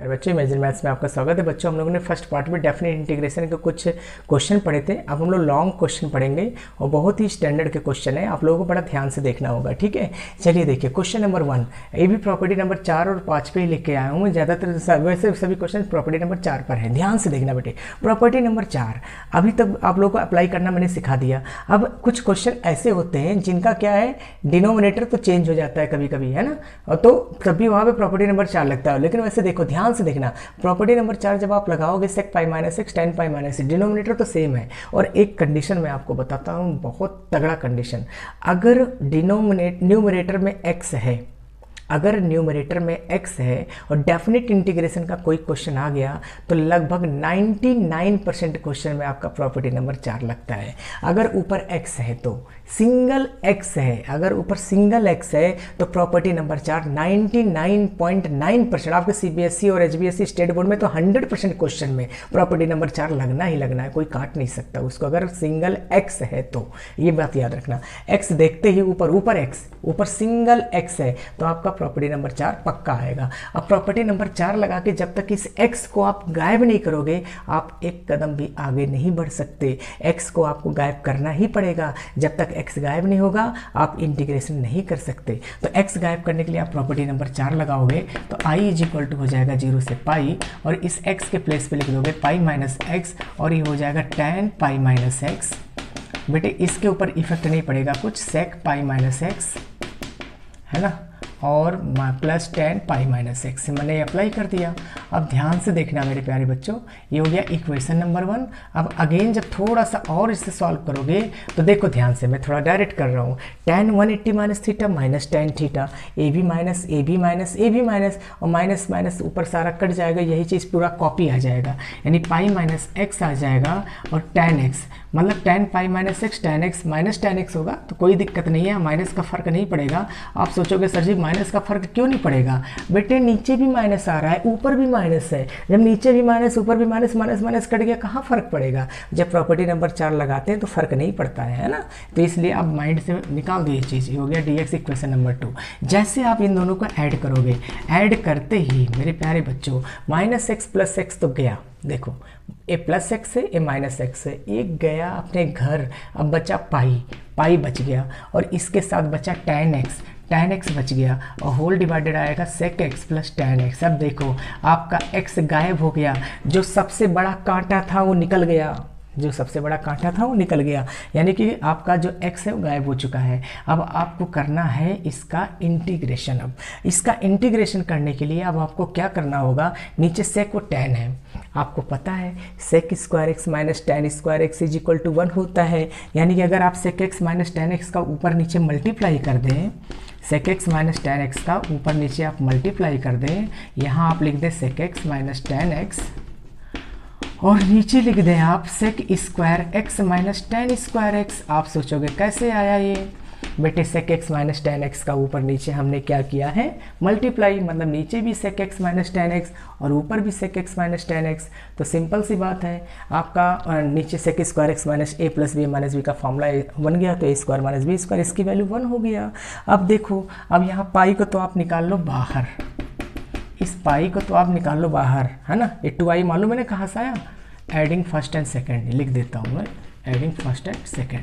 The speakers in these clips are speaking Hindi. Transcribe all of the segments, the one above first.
अरे बच्चों, इमेजिन मैथ्स में आपका स्वागत है। बच्चों, हम लोगों ने फर्स्ट पार्ट में डेफिनेट इंटीग्रेशन के कुछ क्वेश्चन पढ़े थे। अब हम लोग लॉन्ग क्वेश्चन पढ़ेंगे और बहुत ही स्टैंडर्ड के क्वेश्चन है, आप लोगों को बड़ा ध्यान से देखना होगा। ठीक है, चलिए देखिए क्वेश्चन नंबर 1। ये भी प्रॉपर्टी नंबर 4 और 5 पे ही लेके आया हूँ मैं। ज़्यादातर वैसे सभी क्वेश्चन प्रॉपर्टी नंबर 4 पर है। ध्यान से देखना बेटे, प्रॉपर्टी नंबर 4 अभी तक आप लोगों को अप्लाई करना मैंने सिखा दिया। अब कुछ क्वेश्चन ऐसे होते हैं जिनका क्या है, डिनोमिनेटर तो चेंज हो जाता है कभी कभी, है ना, और तो तभी वहाँ पे प्रॉपर्टी नंबर 4 लगता है। लेकिन वैसे देखो, ध्यान से देखना, प्रॉपर्टी नंबर 4 जब आप लगाओगे sec पाई माइनस एक्स tan पाई माइनस एक्स, डिनोमिनेटर तो सेम है। और एक कंडीशन मैं आपको बताता हूँ, बहुत तगड़ा कंडीशन। अगर न्यूमरेटर में x है, अगर न्यूमरेटर में x है और डेफिनेट इंटीग्रेशन का कोई क्वेश्चन आ गया तो लगभग 99% क्वेश्चन में आपका प्रॉपर्टी नंबर 4 लगता है। अगर ऊपर x है तो सिंगल x है, अगर ऊपर सिंगल x है तो प्रॉपर्टी नंबर 4 99.9%। आपके CBSE और HBSE स्टेट बोर्ड में तो 100% क्वेश्चन में प्रॉपर्टी नंबर 4 लगना ही लगना है, कोई काट नहीं सकता उसको, अगर सिंगल x है तो। ये बात याद रखना, x देखते ही ऊपर x, ऊपर सिंगल x है तो आपका प्रॉपर्टी नंबर 4 पक्का आएगा। अब प्रॉपर्टी नंबर 4 लगा के जब तक इस x को आप गायब नहीं करोगे, आप एक कदम भी आगे नहीं बढ़ सकते। x को आपको गायब करना ही पड़ेगा। जब तक x गायब नहीं होगा आप इंटीग्रेशन नहीं कर सकते। तो x गायब करने के लिए आप प्रॉपर्टी नंबर 4 लगाओगे तो i इज इक्वल टू हो जाएगा 0 से पाई, और इस x के प्लेस पे लिख दोगे पाई माइनस एक्स, और ये हो जाएगा tan पाई माइनस एक्स। बेटे इसके ऊपर इफेक्ट नहीं पड़ेगा कुछ, sec पाई माइनस एक्स है ना, और प्लस tan पाई माइनस एक्स से मैंने अप्लाई कर दिया। अब ध्यान से देखना मेरे प्यारे बच्चों, ये हो गया इक्वेशन नंबर 1। अब अगेन जब थोड़ा सा और इससे सॉल्व करोगे तो देखो ध्यान से, मैं थोड़ा डायरेक्ट कर रहा हूँ। tan 180 minus theta minus tan theta, A B minus A B minus A B minus, और माइनस माइनस ऊपर सारा कट जाएगा, यही चीज़ पूरा कॉपी आ जाएगा, यानी पाई माइनस एक्स आ जाएगा, और tan एक्स मतलब tan पाई minus x tan x minus tan x होगा, तो कोई दिक्कत नहीं है, माइनस का फर्क नहीं पड़ेगा। आप सोचोगे सर जी माइनस का फर्क क्यों नहीं पड़ेगा? बेटे नीचे भी माइनस आ रहा है, ऊपर भी माइनस है, जब नीचे भी माइनस ऊपर भी माइनस, माइनस माइनस कट गया, कहाँ फर्क पड़ेगा? जब प्रॉपर्टी नंबर 4 लगाते हैं तो फर्क नहीं पड़ता है ना। तो इसलिए आप माइंड से निकाल दो ये चीज़। ये हो गया dx इक्वेशन नंबर 2। जैसे आप इन दोनों को ऐड करोगे, ऐड करते ही मेरे प्यारे बच्चों माइनस एक्स प्लस एक्स तो गया, देखो ए प्लस एक्स है, ए माइनस एक्स है, एक गया अपने घर। अब बचा पाई, पाई बच गया, और इसके साथ बचा tan एक्स बच गया, और होल डिवाइडेड आएगा sec x plus tan x। अब देखो आपका x गायब हो गया, जो सबसे बड़ा कांटा था वो निकल गया, जो सबसे बड़ा कांटा था वो निकल गया, यानी कि आपका जो x है वो गायब हो चुका है। अब आपको करना है इसका इंटीग्रेशन। अब इसका इंटीग्रेशन करने के लिए अब आपको क्या करना होगा, नीचे sec और tan है, आपको पता है sec square x minus tan square x is equal to 1 होता है, यानी कि अगर आप sec x minus tan x का ऊपर नीचे मल्टीप्लाई कर दें, sec x minus tan x का ऊपर नीचे आप मल्टीप्लाई कर दें, यहाँ आप लिख दें sec x minus tan x, और नीचे लिख दें आप sec square x minus tan square x। आप सोचोगे कैसे आया ये? बेटे sec x minus tan x का ऊपर नीचे हमने क्या किया है, मल्टीप्लाई, मतलब नीचे भी sec x minus tan x और ऊपर भी sec x minus tan x। तो सिंपल सी बात है, आपका नीचे sec square x minus a plus B minus B का फॉर्मूला बन गया, तो a square minus B square, इसकी वैल्यू 1 हो गया। अब देखो, अब यहाँ पाई को तो आप निकाल लो बाहर, इस पाई को तो आप निकाल लो बाहर, है ना। ये 2i मालूम मैंने कहाँ से आया, एडिंग फर्स्ट एंड सेकेंड, लिख देता हूँ मैं, एडिंग फर्स्ट एंड सेकेंड।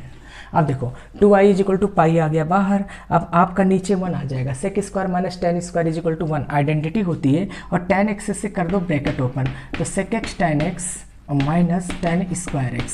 अब देखो 2i is equal to pi आ गया बाहर, अब आपका नीचे 1 आ जाएगा, sec square minus tan square is equal to 1 identity होती है, और tan x से कर दो ब्रैकेट ओपन, तो sec x tan x minus tan square x।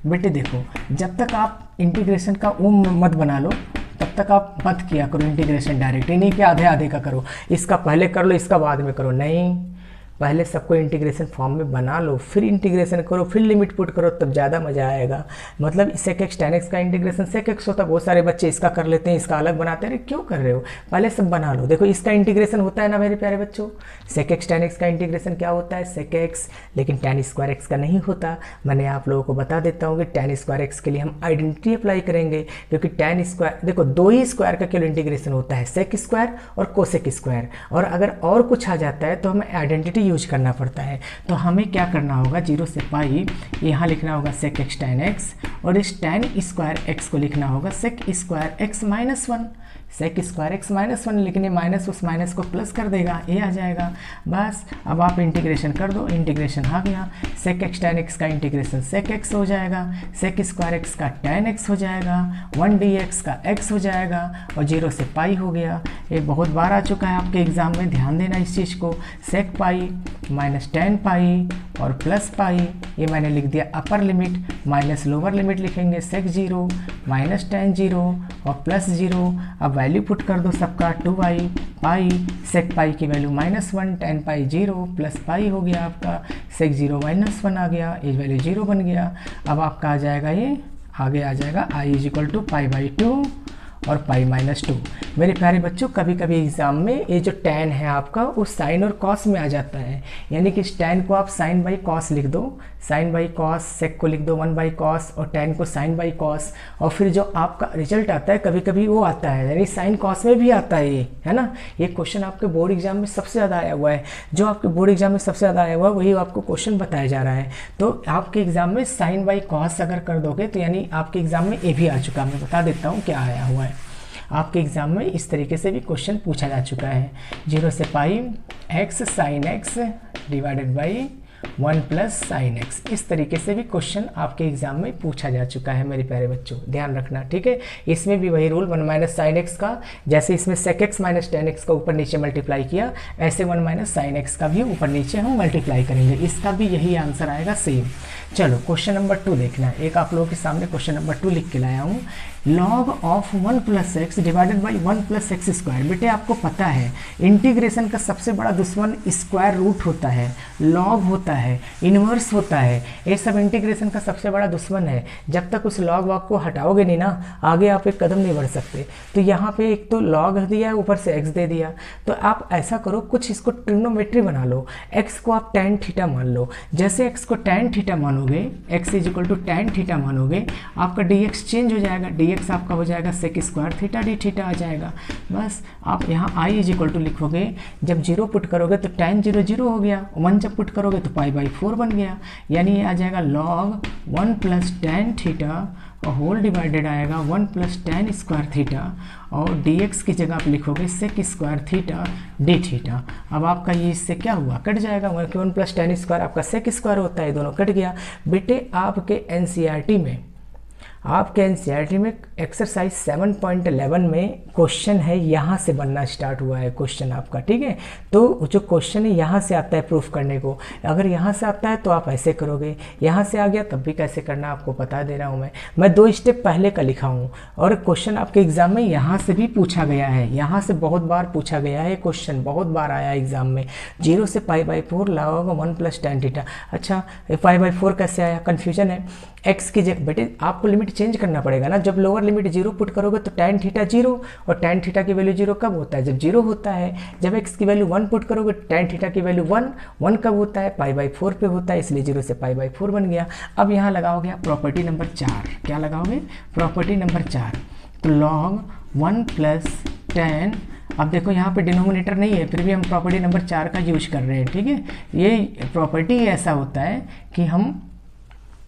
बेटे देखो, जब तक आप इंटीग्रेशन का मत बना लो तब तक आप मत किया करो इंटीग्रेशन डायरेक्ट, नहीं कि आधे आधे का करो, इसका पहले कर लो इसका बाद में करो, नहीं, पहले सबको इंटीग्रेशन फॉर्म में बना लो, फिर इंटीग्रेशन करो, फिर लिमिट पुट करो, तब ज़्यादा मज़ा आएगा। मतलब sec x tan x का इंटीग्रेशन sec x होता है, बहुत सारे बच्चे इसका कर लेते हैं, इसका अलग बनाते हैं, अरे क्यों कर रहे हो, पहले सब बना लो। देखो इसका इंटीग्रेशन होता है ना मेरे प्यारे बच्चों, sec x tan x का इंटीग्रेशन क्या होता है, sec x, लेकिन tan स्क्वायर x का नहीं होता। मैंने आप लोगों को बता देता हूँ कि tan स्क्वायर x के लिए हम आइडेंटिटी अप्लाई करेंगे, क्योंकि tan स्क्वायर, देखो 2 ही स्क्वायर का केवल इंटीग्रेशन होता है, sec स्क्वायर और कोसेक स्क्वायर, और अगर और कुछ आ जाता है तो हमें आइडेंटिटी यूज करना पड़ता है। तो हमें क्या करना होगा, 0 से पाई, यहाँ लिखना होगा sec x tan x, और इस tan स्क्वायर x को लिखना होगा sec square x minus 1, sec square x minus 1, लेकिन ये माइनस उस माइनस को प्लस कर देगा, ये आ जाएगा। बस अब आप इंटीग्रेशन कर दो, इंटीग्रेशन आ गया, सेक एक्स tan x का इंटीग्रेशन सेक एक्स हो जाएगा, सेक स्क्वायर एक्स का tan x हो जाएगा, 1 dx का x हो जाएगा, और 0 से पाई हो गया। ये बहुत बार आ चुका है आपके एग्जाम में, ध्यान देना इस चीज़ को। सेक पाई माइनस tan पाई और प्लस पाई, ये मैंने लिख दिया अपर लिमिट, माइनस लोअर लिमिट लिखेंगे, सेक 0 माइनस tan 0 और प्लस 0। अब वैल्यू पुट कर दो सबका, 2i पाई, सेक पाई की वैल्यू -1, tan पाई 0 प्लस पाई हो गया आपका, सेक 0 -1 आ गया, ये वैल्यू 0 बन गया। अब आपका आ जाएगा, ये आगे आ जाएगा i = π/2 और π-2। मेरे प्यारे बच्चों, कभी कभी एग्जाम में ये जो tan है आपका वो साइन और cos में आ जाता है, यानी कि इस tan को आप sin बाई cos लिख दो, sin बाई cos, सेक को लिख दो 1 बाई cos और tan को sin बाई cos, और फिर जो आपका रिजल्ट आता है कभी कभी वो आता है, यानी sin cos में भी आता है ये, है ना। ये क्वेश्चन आपके बोर्ड एग्जाम में सबसे ज़्यादा आया हुआ है, जो आपके बोर्ड एग्जाम में सबसे ज़्यादा आया हुआ है वही आपको क्वेश्चन बताया जा रहा है। तो आपके एग्जाम में sin बाई cos अगर कर दोगे तो यानी आपके एग्जाम में ये भी आ चुका है। मैं बता देता हूँ क्या आया हुआ है आपके एग्जाम में, इस तरीके से भी क्वेश्चन पूछा जा चुका है। 0 से pi x sin x divided by 1 plus sine x, इस तरीके से भी क्वेश्चन आपके एग्जाम में पूछा जा चुका है मेरे प्यारे बच्चों, ध्यान रखना, ठीक है। इसमें भी वही रूल 1 माइनस साइन एक्स का, जैसे इसमें sec x minus tan x का ऊपर नीचे मल्टीप्लाई किया, ऐसे 1 माइनस साइन एक्स का भी ऊपर नीचे हम मल्टीप्लाई करेंगे, इसका भी यही आंसर आएगा सेम। चलो क्वेश्चन नंबर 2 देखना है, एक आप लोगों के सामने क्वेश्चन नंबर 2 लिख के लाया हूँ। log of 1 plus x divided by 1 plus x square. बेटे आपको पता है इंटीग्रेशन का सबसे बड़ा दुश्मन स्क्वायर रूट होता है, लॉग होता है, इन्वर्स होता है, ये सब इंटीग्रेशन का सबसे बड़ा दुश्मन है। जब तक उस लॉग वॉग को हटाओगे नहीं ना, आगे आप एक कदम नहीं बढ़ सकते। तो यहाँ पे एक तो लॉग दिया है, ऊपर से एक्स दे दिया, तो आप ऐसा करो कुछ इसको ट्रिग्नोमेट्री बना लो, एक्स को आप tan थीटा मान लो। जैसे एक्स को tan थीटा मानोगे, x = tan थीटा मानोगे, आपका dx चेंज हो जाएगा, dx आपका हो जाएगा sec square theta d theta आ जाएगा। बस आप यहाँ i = लिखोगे, जब 0 पुट करोगे तो tan 0 0 हो गया, 1 जब पुट करोगे तो π/4 बन गया, यानी ये आ जाएगा log 1 प्लस tan थीटा और होल डिवाइडेड आएगा 1 प्लस tan स्क्वायर थीटा, और dx की जगह आप लिखोगे sec square theta d theta. अब आपका ये इससे क्या हुआ, कट जाएगा, 1 प्लस tan स्क्वायर आपका सेक स्क्वायर होता है, दोनों कट गया। बेटे आपके एनसीईआरटी में एक्सरसाइज 7.11 में क्वेश्चन है, यहाँ से बनना स्टार्ट हुआ है क्वेश्चन आपका, ठीक है। तो जो क्वेश्चन है यहाँ से आता है प्रूफ करने को, अगर यहाँ से आता है तो आप ऐसे करोगे, यहाँ से आ गया तब भी कैसे करना आपको बता दे रहा हूँ मैं 2 स्टेप पहले का लिखा हूँ। और क्वेश्चन आपके एग्जाम में यहाँ से भी पूछा गया है, यहाँ से बहुत बार पूछा गया है क्वेश्चन, बहुत बार आया एग्जाम में। 0 से π/4 लॉग 1 प्लस tan थीटा। अच्छा π/4 कैसे आया, कन्फ्यूजन है। एक्स की जगह बेटे आपको लिमिट चेंज करना पड़ेगा ना, जब लोअर लिमिट 0 पुट करोगे तो tan थीटा 0, और tan थीटा की वैल्यू 0 कब होता है, जब 0 होता है। जब x की वैल्यू 1 पुट करोगे तो tan थीटा की वैल्यू 1 कब होता है, π/4 पे होता है, इसलिए 0 से π/4 बन गया। अब यहाँ लगाओगे आप प्रॉपर्टी नंबर 4, क्या लगाओगे, प्रॉपर्टी नंबर 4, तो log 1 प्लस tan, अब देखो यहाँ पे डिनोमिनेटर नहीं है, फिर भी हम प्रॉपर्टी नंबर 4 का यूज कर रहे हैं, ठीक है। ये प्रॉपर्टी ऐसा होता है कि हम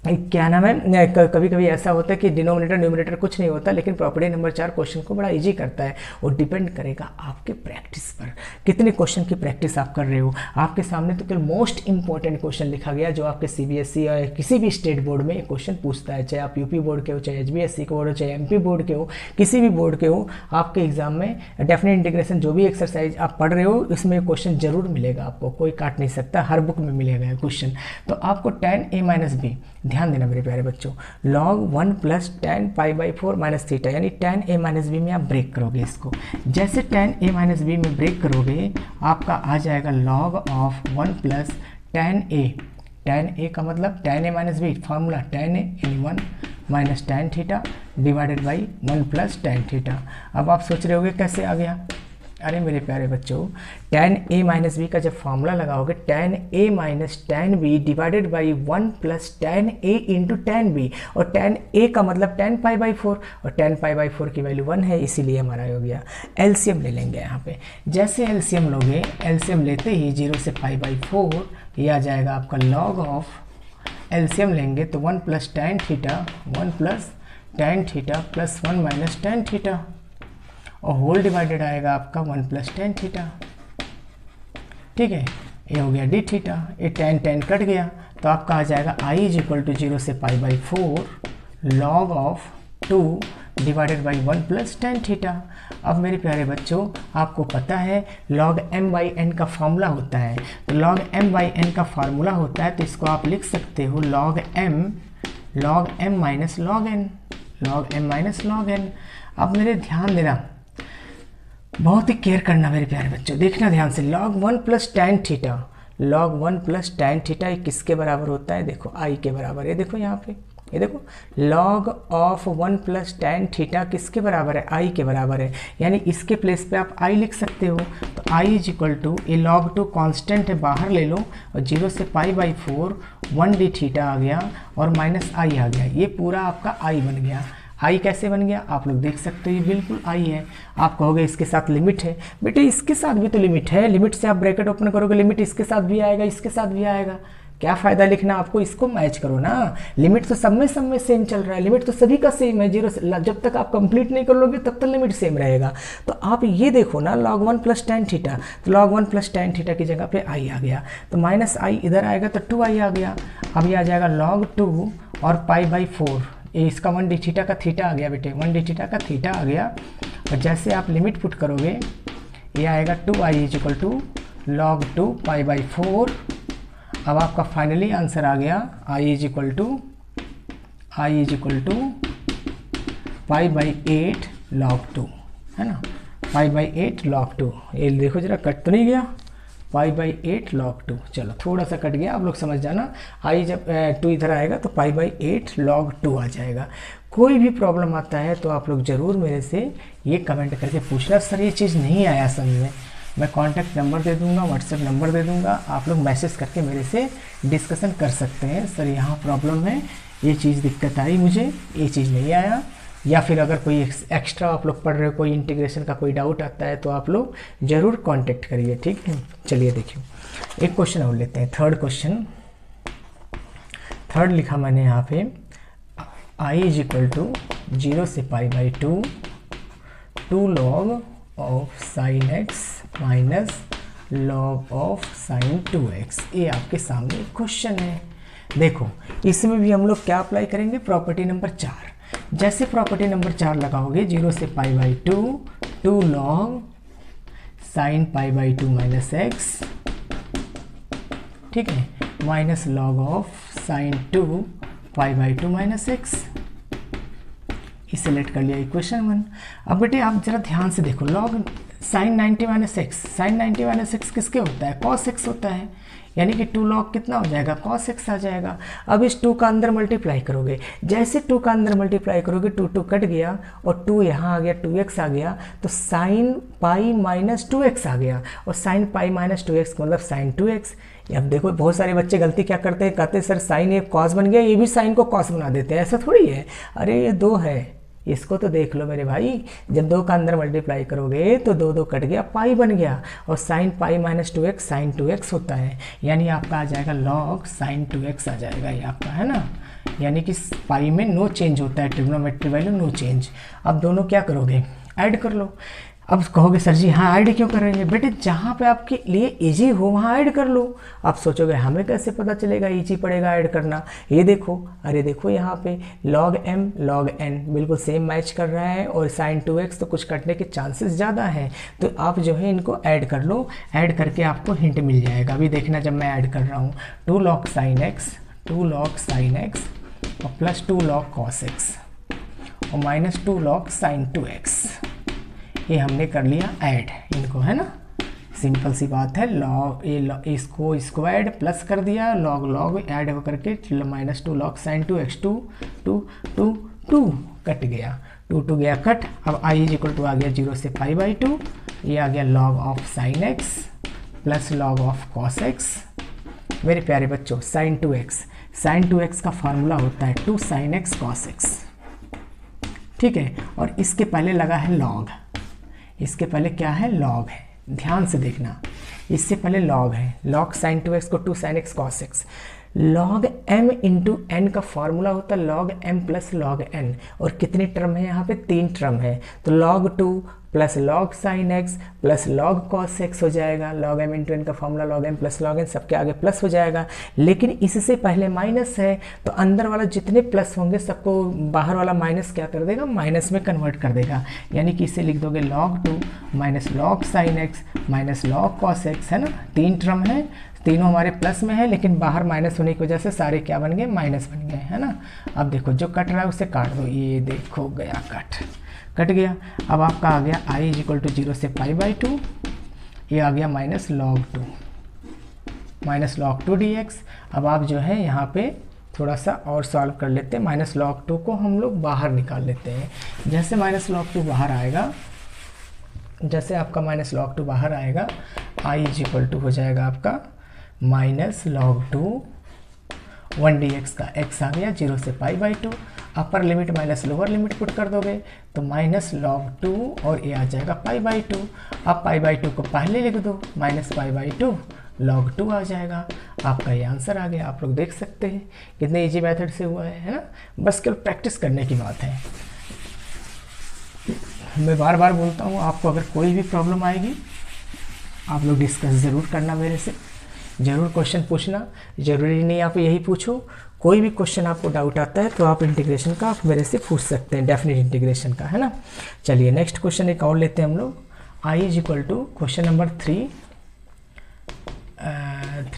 क्या नाम है, कभी कभी ऐसा होता है कि डिनोमिनेटर न्यूमिनेटर कुछ नहीं होता, लेकिन प्रॉपर्टी नंबर 4 क्वेश्चन को बड़ा इजी करता है। वो डिपेंड करेगा आपके प्रैक्टिस पर, कितने क्वेश्चन की प्रैक्टिस आप कर रहे हो। आपके सामने तो केवल मोस्ट इंपॉर्टेंट क्वेश्चन लिखा गया, जो आपके सीबीएसई या किसी भी स्टेट बोर्ड में क्वेश्चन पूछता है, चाहे आप यूपी बोर्ड के हो, चाहे एचबीएसई के बोर्ड हो, चाहे एमपी बोर्ड के हो, किसी भी बोर्ड के हो, आपके एग्जाम में डेफिनेट इंटीग्रेशन जो भी एक्सरसाइज आप पढ़ रहे हो इसमें क्वेश्चन जरूर मिलेगा आपको, कोई काट नहीं सकता, हर बुक में मिलेगा क्वेश्चन। तो आपको tan a-b, ध्यान देना मेरे प्यारे बच्चों, log 1 plus tan π/4 minus theta, यानी tan a-b में आप ब्रेक करोगे इसको। जैसे tan a-b में ब्रेक करोगे आपका आ जाएगा log of 1 plus tan a का मतलब tan a-b formula tan a यानी 1 minus tan theta divided by 1 plus tan theta. अब आप सोच रहे होगे कैसे आ गया, अरे मेरे प्यारे बच्चों, tan a-b का जब फॉर्मूला लगाओगे tan a minus tan b divided by 1 plus tan a into tan b, और tan a का मतलब tan π/4, और tan π/4 की वैल्यू 1 है, इसीलिए हमारा हो गया। एलसीएम ले लेंगे यहाँ पे, जैसे एलसीएम लोगे, एलसीएम लेते ही 0 से π/4 ये आ जाएगा आपका log ऑफ, एलसीएम लेंगे तो 1 plus tan theta, 1 plus tan theta plus 1 minus tan theta, और होल डिवाइडेड आएगा आपका 1 प्लस टेन थीटा। ठीक है, ये हो गया डी थीटा, ये टेन टेन कट गया तो आपका आ जाएगा आई इज इक्वल टू 0 से पाई by 4 log of 2 divided by 1 plus tan theta. अब मेरे प्यारे बच्चों आपको पता है लॉग m बाई एन का फॉर्मूला होता है, तो लॉग m बाई एन का फार्मूला होता है तो इसको आप लिख सकते हो log m minus log n, log m minus log n। अब मेरे ध्यान देना, बहुत ही केयर करना मेरे प्यारे बच्चों, देखना ध्यान से। log 1 plus tan theta, log 1 plus tan theta ये किसके बराबर होता है? देखो आई के बराबर है। देखो यहाँ पे ये देखो log of 1 plus tan theta किसके बराबर है? आई के बराबर है, यानी इसके प्लेस पे आप आई लिख सकते हो। तो आई इज इक्वल टू, ये log 2 कांस्टेंट है बाहर ले लो और 0 से पाई बाई 4 1 डी थीटा आ गया और माइनस आई आ गया, ये पूरा आपका आई बन गया। आई कैसे बन गया आप लोग देख सकते हो, ये बिल्कुल आई है। आप कहोगे इसके साथ लिमिट है, बेटे इसके साथ भी तो लिमिट है, लिमिट से आप ब्रैकेट ओपन करोगे लिमिट इसके साथ भी आएगा, इसके साथ भी आएगा, क्या फ़ायदा लिखना आपको, इसको मैच करो ना। लिमिट तो सब में सेम चल रहा है, लिमिट तो सभी का सेम है, 0 से जब तक आप कंप्लीट नहीं कर लोगे तब तक लिमिट सेम रहेगा। तो आप ये देखो ना log 1 प्लस टेन थीटा, तो log 1 प्लस टेन थीटा की जगह पे आई आ गया, तो माइनस आई इधर आएगा तो 2i आ गया। अब ये आ जाएगा log 2 और पाई बाई 4, ये इसका 1 डी थीटा का थीटा आ गया बेटे, 1 डी थीटा का थीटा आ गया। और जैसे आप लिमिट पुट करोगे ये आएगा 2i is equal to log 2 pi by 4। अब आपका फाइनली आंसर आ गया i is equal to pi by 8 log 2, है ना, पाई बाई 8 log 2। ये देखो जरा कट तो नहीं गया, पाई बाई 8 log 2, चलो थोड़ा सा कट गया, आप लोग समझ जाना। आई जब 2 इधर आएगा तो पाई बाई 8 log 2 आ जाएगा। कोई भी प्रॉब्लम आता है तो आप लोग ज़रूर मेरे से ये कमेंट करके पूछना, सर ये चीज़ नहीं आया समझ में, मैं कॉन्टैक्ट नंबर दे दूंगा, व्हाट्सएप नंबर दे दूंगा, आप लोग मैसेज करके मेरे से डिस्कशन कर सकते हैं, सर यहाँ प्रॉब्लम है, ये चीज़ दिक्कत आई मुझे, ये चीज़ नहीं आया। या फिर अगर कोई एक्स्ट्रा आप लोग पढ़ रहे हो, कोई इंटीग्रेशन का कोई डाउट आता है तो आप लोग ज़रूर कांटेक्ट करिए, ठीक है। चलिए देखिए एक क्वेश्चन और लेते हैं, थर्ड क्वेश्चन। थर्ड लिखा मैंने यहाँ पे आई इज इक्वल टू 0 से pi by 2 log of sine x minus log of sine 2x। ये आपके सामने क्वेश्चन है। देखो इसमें भी हम लोग क्या अप्लाई करेंगे, प्रॉपर्टी नंबर 4। जैसे प्रॉपर्टी नंबर 4 लगाओगे 0 से pi by 2 log sine pi by 2 minus x, ठीक है, minus log of sine 2 pi by 2 minus x. इसे सेलेक्ट कर लिया इक्वेशन 1। अब बेटे आप जरा ध्यान से देखो, log sine 90 minus x, sine 90 minus x किसके होता है, cos x होता है, यानी कि 2 log कितना हो जाएगा, cos x आ जाएगा। अब इस 2 का अंदर मल्टीप्लाई करोगे, जैसे 2 का अंदर मल्टीप्लाई करोगे 2 कट गया और 2 यहाँ आ गया, 2x आ गया, तो साइन पाई माइनस 2x आ गया, और साइन पाई माइनस 2x मतलब साइन 2x। अब देखो बहुत सारे बच्चे गलती क्या करते हैं, कहते हैं सर साइन ये कॉस बन गया, ये भी साइन को कॉस बना देते हैं, ऐसा थोड़ी है, अरे ये 2 है, इसको तो देख लो मेरे भाई, जब 2 का अंदर मल्टीप्लाई करोगे तो 2 कट गया, पाई बन गया, और sign pi minus 2x sign 2x होता है, यानी आपका आ जाएगा log साइन 2x आ जाएगा, ये आपका है ना, यानी कि पाई में नो चेंज होता है, ट्रिग्नोमेट्री वैल्यू नो चेंज। अब दोनों क्या करोगे, ऐड कर लो। अब कहोगे सर जी हाँ ऐड क्यों कर रहे हैं, बेटे जहाँ पे आपके लिए इजी हो वहाँ ऐड कर लो। आप सोचोगे हमें कैसे पता चलेगा इजी पड़ेगा ऐड करना, ये देखो, अरे देखो यहाँ पे log m log n बिल्कुल सेम मैच कर रहा है, और sin 2x तो कुछ कटने के चांसेस ज़्यादा हैं, तो आप जो है इनको ऐड कर लो, ऐड करके आपको हिंट मिल जाएगा। अभी देखना जब मैं ऐड कर रहा हूँ 2 log sin x और प्लस 2 log cos x और माइनस 2 log sin 2x, ये हमने कर लिया ऐड इनको, है ना, सिंपल सी बात है। लॉग इसको ऐड प्लस कर दिया, लॉग ऐड होकर के minus 2 log sin 2x, 2 cut गया, 2 गया कट। अब आई इज इक्वल टू आ गया 0 से पाई बाई 2, ये आ गया log of sine x plus log of cos x। मेरे प्यारे बच्चों sin 2x का फार्मूला होता है 2 sin x cos x, ठीक है, और इसके पहले लगा है log, इसके पहले क्या है, log है, ध्यान से देखना, इससे पहले log है, log sin 2x को 2 sin x cos x, log m into n का फॉर्मूला होता है log m plus log n, और कितने टर्म है यहाँ पे 3 टर्म है, तो log 2 plus log sign x plus log cos x हो जाएगा। लॉग m इंटू एन का formula log m plus log n, सबके आगे प्लस हो जाएगा, लेकिन इससे पहले माइनस है तो अंदर वाला जितने प्लस होंगे सबको बाहर वाला माइनस क्या कर देगा, माइनस में कन्वर्ट कर देगा। यानी कि इसे लिख दोगे log 2 minus log sign x minus log cos x, है ना। 3 टर्म है, तीनों हमारे प्लस में है, लेकिन बाहर माइनस होने की वजह से सारे क्या बन गए, माइनस बन गए, है ना। अब देखो जो कट रहा है उसे काट दो, ये देखो गया कट गया। अब आपका आ गया i इज इक्वल टू 0 से π/2, ये आ गया माइनस लॉग 2 dx। अब आप जो है यहाँ पे थोड़ा सा और सॉल्व कर लेते हैं, माइनस लॉग 2 को हम लोग बाहर निकाल लेते हैं। जैसे माइनस लॉग 2 बाहर आएगा, जैसे आपका माइनस लॉग 2 बाहर आएगा, i इज इक्वल टू हो जाएगा आपका माइनस लॉग 2 1 dx का x आ गया 0 से π/2, upper limit minus lower limit put कर दोगे तो माइनस लॉग 2 और ये आ जाएगा π/2। अब π/2 को पहले लिख दो, माइनस π/2 log 2 आ जाएगा। आपका ये आंसर आ गया। आप लोग देख सकते हैं कितने इजी मेथड से हुआ है ना। बस केवल प्रैक्टिस करने की बात है। मैं बार बार बोलता हूँ, आपको अगर कोई भी प्रॉब्लम आएगी आप लोग डिस्कस ज़रूर करना मेरे से, ज़रूर क्वेश्चन पूछना। ज़रूरी नहीं आप यही पूछो, कोई भी क्वेश्चन आपको डाउट आता है तो आप इंटीग्रेशन का आप मेरे से पूछ सकते हैं, डेफिनेट इंटीग्रेशन का, है ना। चलिए नेक्स्ट क्वेश्चन एक और लेते हैं हम लोग। i is equal to question number 3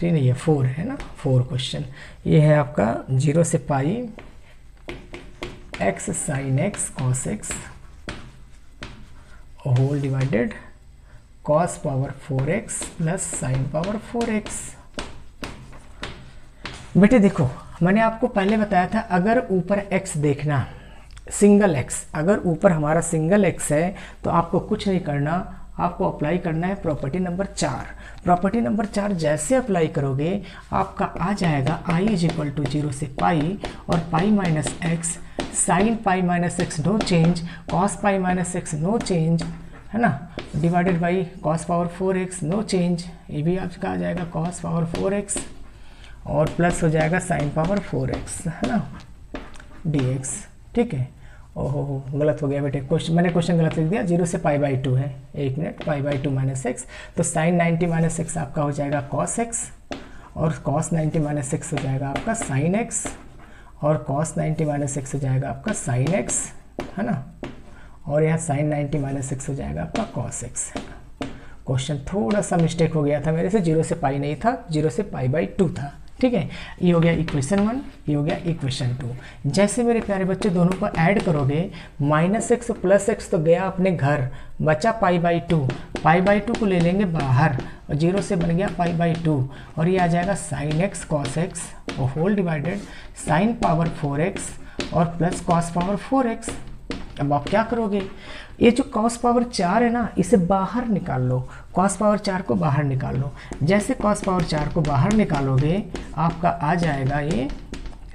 नहीं है 4 है ना, 4 क्वेश्चन। ये है आपका 0 से pi x sine x cos x whole divided cos power 4x plus sine power 4x। बेटे देखो, मैंने आपको पहले बताया था अगर ऊपर x देखना सिंगल x, अगर ऊपर हमारा सिंगल x है तो आपको कुछ नहीं करना, आपको अप्लाई करना है प्रॉपर्टी नंबर 4। प्रॉपर्टी नंबर 4 जैसे अप्लाई करोगे आपका आ जाएगा i इज इक्वल टू 0 से पाई और pi minus x sine pi minus x no change, cos pi minus x no change, है ना, divided by cos power 4x no change, ये भी आपका आ जाएगा कॉस पावर 4x और प्लस हो जाएगा साइन पावर 4x, है ना, dx। ठीक है। ओहो गलत हो गया बेटे, क्वेश्चन मैंने क्वेश्चन गलत लिख दिया। 0 से π/2 है, 1 मिनट, π/2 माइनस एक्स, तो साइन 90 माइनस एक्स आपका हो जाएगा कॉस एक्स और कॉस 90 माइनस एक्स हो जाएगा आपका साइन एक्स और कॉस 90 माइनस एक्स हो जाएगा आपका साइन एक्स, है ना, और यहाँ साइन 90 माइनस एक्स हो जाएगा आपका कॉस एक्स। क्वेश्चन थोड़ा सा मिस्टेक हो गया था मेरे से, 0 से पाई नहीं था, 0 से π/2 था। ठीक है, ये हो गया इक्वेशन 1, ये हो गया इक्वेशन 2। जैसे मेरे प्यारे बच्चे दोनों को ऐड करोगे, माइनस एक्स प्लस एक्स तो गया अपने घर, बचा π/2, π/2 को ले लेंगे बाहर और 0 से बन गया π/2 और ये आ जाएगा साइन एक्स कॉस एक्स और whole divided sine power 4x और प्लस कॉस पावर 4x। अब आप क्या करोगे, ये जो cos पावर 4 है ना, इसे बाहर निकाल लो, cos पावर 4 को बाहर निकाल लो। जैसे cos पावर 4 को बाहर निकालोगे आपका आ जाएगा ये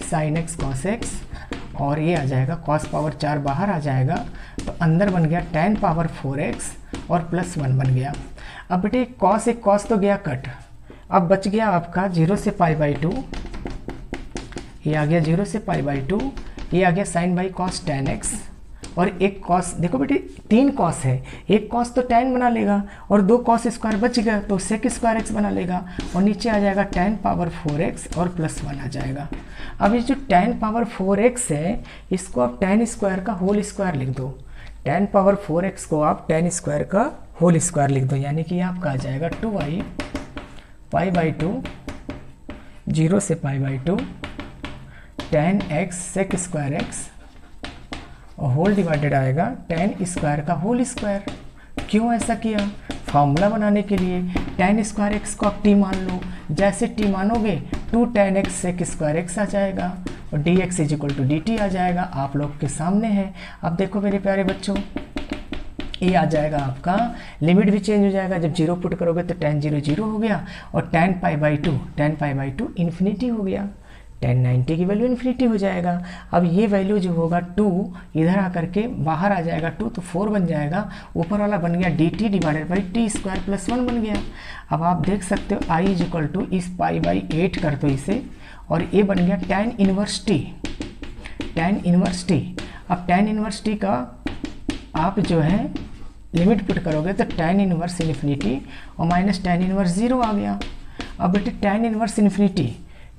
sin x cos x और ये आ जाएगा cos पावर 4 बाहर आ जाएगा तो अंदर बन गया tan पावर 4x और प्लस 1 बन गया। अब बेटे cos एक cos तो गया कट, अब बच गया आपका 0 से π/2, ये आ गया 0 से π/2, ये आ गया sin by cos tan x और एक कॉस, देखो बेटे 3 कॉस है, एक कॉस तो tan बना लेगा और 2 कॉस स्क्वायर बच गया तो सेक स्क्वायर x बना लेगा और नीचे आ जाएगा tan पावर 4x और प्लस 1 आ जाएगा। अब ये जो tan पावर 4x है इसको आप tan स्क्वायर का होल स्क्वायर लिख दो, tan पावर 4x को आप tan स्क्वायर का होल स्क्वायर लिख दो, यानी कि आपका आ जाएगा 2i π/2 0 से π/2 tan x sec square x और होल डिवाइडेड आएगा tan स्क्वायर का होल स्क्वायर। क्यों ऐसा किया, फॉर्मूला बनाने के लिए। tan स्क्वायर x को आप t मान लो, जैसे t मानोगे 2 tan x sec square x आ जाएगा और dx is equal to dt आ जाएगा, आप लोग के सामने है। अब देखो मेरे प्यारे बच्चों, ये आ जाएगा आपका, लिमिट भी चेंज हो जाएगा, जब 0 पुट करोगे तो tan 0 0 हो गया और tan π/2 इन्फिनिटी हो गया, tan 90 की वैल्यू इन्फिनिटी हो जाएगा। अब ये वैल्यू जो होगा 2 इधर आकर के बाहर आ जाएगा 2 तो 4 बन जाएगा, ऊपर वाला बन गया dt divided by T square plus 1 बन गया। अब आप देख सकते हो I इज इक्वल टू इस पाई बाई 8 कर दो इसे, और ये बन गया tan inverse T, tan inverse T. अब tan इनवर्स टी का आप जो है लिमिट पुट करोगे तो tan इनवर्स इन्फिनिटी और माइनस tan इनवर्स 0 आ गया। अब बेटे tan inverse infinity,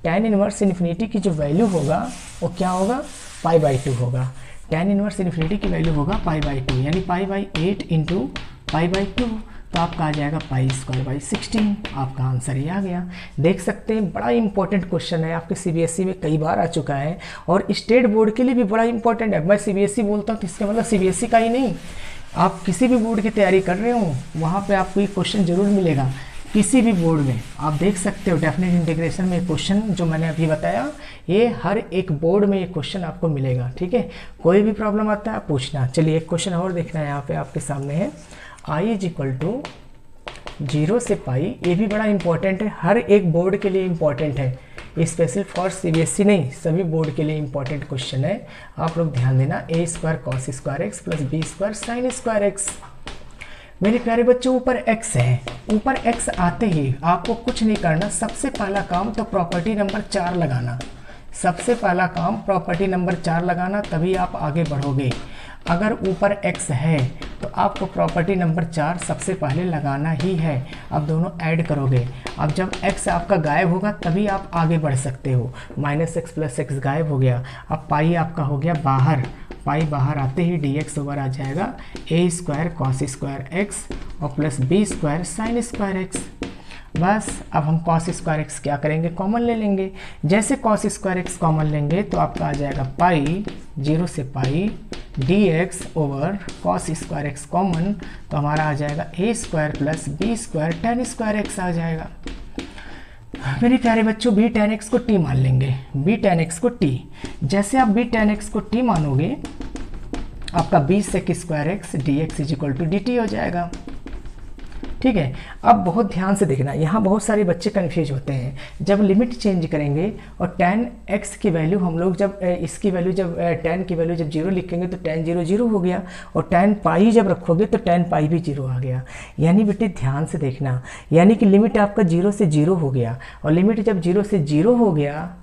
tan inverse infinity की जो वैल्यू होगा वो क्या होगा, पाई बाई 2 होगा। tan इनवर्स इन्फिनिटी की वैल्यू होगा पाई बाई 2, यानी पाई बाई 8 इंटू पाई बाई 2, तो आपका आ जाएगा पाई स्क्वायर बाई 16। आपका आंसर ही आ गया। देख सकते हैं बड़ा इंपॉर्टेंट क्वेश्चन है, आपके सीबीएसई में कई बार आ चुका है और स्टेट बोर्ड के लिए भी बड़ा इंपॉर्टेंट है। मैं सीबीएसई बोलता हूँ तो इसका मतलब सीबीएसई का ही नहीं, आप किसी भी बोर्ड की तैयारी कर रहे हो वहाँ पे आपको ये क्वेश्चन जरूर मिलेगा, किसी भी बोर्ड में। आप देख सकते हो डेफिनेट इंटीग्रेशन में क्वेश्चन जो मैंने अभी बताया, ये हर एक बोर्ड में ये क्वेश्चन आपको मिलेगा, ठीक है। कोई भी प्रॉब्लम आता है आप पूछना। चलिए एक क्वेश्चन और देखना है, यहाँ पे आपके सामने है I इज इक्वल टू 0 से पाई। ये भी बड़ा इंपॉर्टेंट है, हर एक बोर्ड के लिए इंपॉर्टेंट है, स्पेशल फॉर सीबीएसई नहीं, सभी बोर्ड के लिए इंपॉर्टेंट क्वेश्चन है। आप लोग ध्यान देना, a square cos square x plus B square sine square x. मेरे प्यारे बच्चों ऊपर x है, ऊपर x आते ही आपको कुछ नहीं करना, सबसे पहला काम तो प्रॉपर्टी नंबर 4 लगाना। सबसे पहला काम प्रॉपर्टी नंबर 4 लगाना, तभी आप आगे बढ़ोगे। अगर ऊपर x है तो आपको प्रॉपर्टी नंबर 4 सबसे पहले लगाना ही है। अब दोनों ऐड करोगे, अब जब x आपका गायब होगा तभी आप आगे बढ़ सकते हो। माइनस एक्स प्लस एक्स गायब हो गया, अब पाई आपका हो गया बाहर, पाई बाहर आते ही dx ओवर आ जाएगा a square cos square x और plus B square sine square x. बस अब हम कॉस स्क्वायर एक्स क्या करेंगे, कॉमन ले लेंगे। जैसे कॉस स्क्वायर एक्स कॉमन लेंगे तो आपका आ जाएगा पाई 0 से pi dx over cos square x common, तो हमारा आ जाएगा a square plus B square tan square x आ जाएगा। मेरे प्यारे बच्चों b tan x को t मान लेंगे, b tan x को t। जैसे आप b tan x को t मानोगे आपका b sec square x dx is equal to dt हो जाएगा, ठीक है। अब बहुत ध्यान से देखना, यहाँ बहुत सारे बच्चे कंफ्यूज होते हैं। जब लिमिट चेंज करेंगे और tan x की वैल्यू हम लोग जब इसकी वैल्यू जब tan की वैल्यू जब 0 लिखेंगे तो tan 0 0 हो गया, और tan पाई जब रखोगे तो tan पाई भी 0 आ गया। यानी बेटे ध्यान से देखना, यानी कि लिमिट आपका 0 से 0 हो गया, और लिमिट जब 0 से 0 हो गया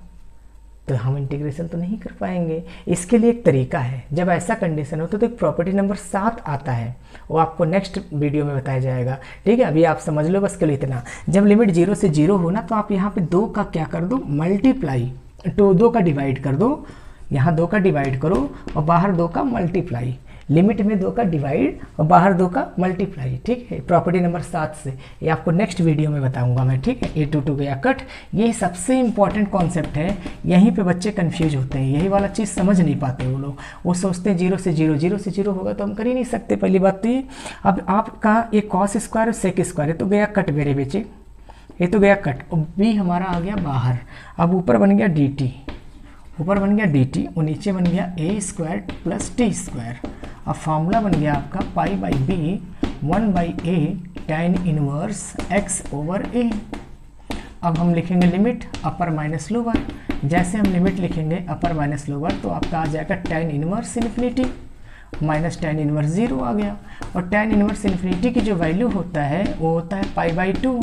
तो हम इंटीग्रेशन तो नहीं कर पाएंगे। इसके लिए एक तरीका है, जब ऐसा कंडीशन हो तो एक प्रॉपर्टी नंबर 7 आता है, वो आपको नेक्स्ट वीडियो में बताया जाएगा, ठीक है। अभी आप समझ लो बस के लिए इतना, जब लिमिट 0 से 0 हो ना तो आप यहाँ पे 2 का क्या कर दो, मल्टीप्लाई, तो 2 का डिवाइड कर दो, यहाँ 2 का डिवाइड करो और बाहर 2 का मल्टीप्लाई। लिमिट में 2 का डिवाइड और बाहर 2 का मल्टीप्लाई, ठीक है। प्रॉपर्टी नंबर 7 से, ये आपको नेक्स्ट वीडियो में बताऊंगा मैं, ठीक है। a2 गया कट, ये सबसे इंपॉर्टेंट कॉन्सेप्ट है, यहीं पे बच्चे कंफ्यूज होते हैं, यही वाला चीज़ समझ नहीं पाते वो लोग। वो सोचते हैं 0 से 0, 0 से 0 होगा तो हम कर ही नहीं सकते, पहली बात तो ये। अब आपका ये कॉस स्क्वायर और सेक स्क्वायर, ये तो गया कट मेरे बेचे, ये तो गया कट, और b हमारा आ गया बाहर। अब ऊपर बन गया dt, ऊपर बन गया dt और नीचे बन गया a square plus T square. अब फॉर्मूला बन गया आपका pi by B 1 by A tan inverse x over a। अब हम लिखेंगे लिमिट अपर माइनस लोअर, जैसे हम लिमिट लिखेंगे अपर माइनस लोअर तो आपका आ जाएगा tan inverse infinity minus tan inverse 0 आ गया, और tan इनवर्स इन्फिनिटी की जो वैल्यू होता है वो होता है पाई बाई 2।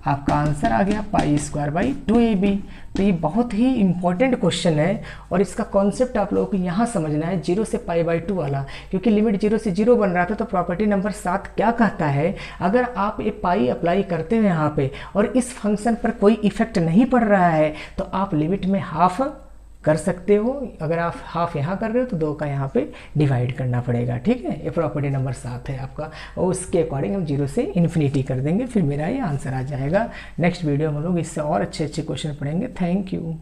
आपका आंसर आ गया पाई स्क्वायर बाई 2ab। तो ये बहुत ही इंपॉर्टेंट क्वेश्चन है, और इसका कॉन्सेप्ट आप लोगों को यहाँ समझना है 0 से पाई बाई 2 वाला, क्योंकि लिमिट 0 से 0 बन रहा था। तो प्रॉपर्टी नंबर 7 क्या कहता है, अगर आप ये पाई अप्लाई करते हो यहाँ पे और इस फंक्शन पर कोई इफेक्ट नहीं पड़ रहा है तो आप लिमिट में हाफ कर सकते हो। अगर आप हाफ यहाँ कर रहे हो तो 2 का यहाँ पे डिवाइड करना पड़ेगा, ठीक है। ये प्रॉपर्टी नंबर 7 है आपका, और उसके अकॉर्डिंग हम 0 से इन्फिनिटी कर देंगे, फिर मेरा ये आंसर आ जाएगा। नेक्स्ट वीडियो में हम लोग इससे और अच्छे क्वेश्चन पढ़ेंगे। Thank you.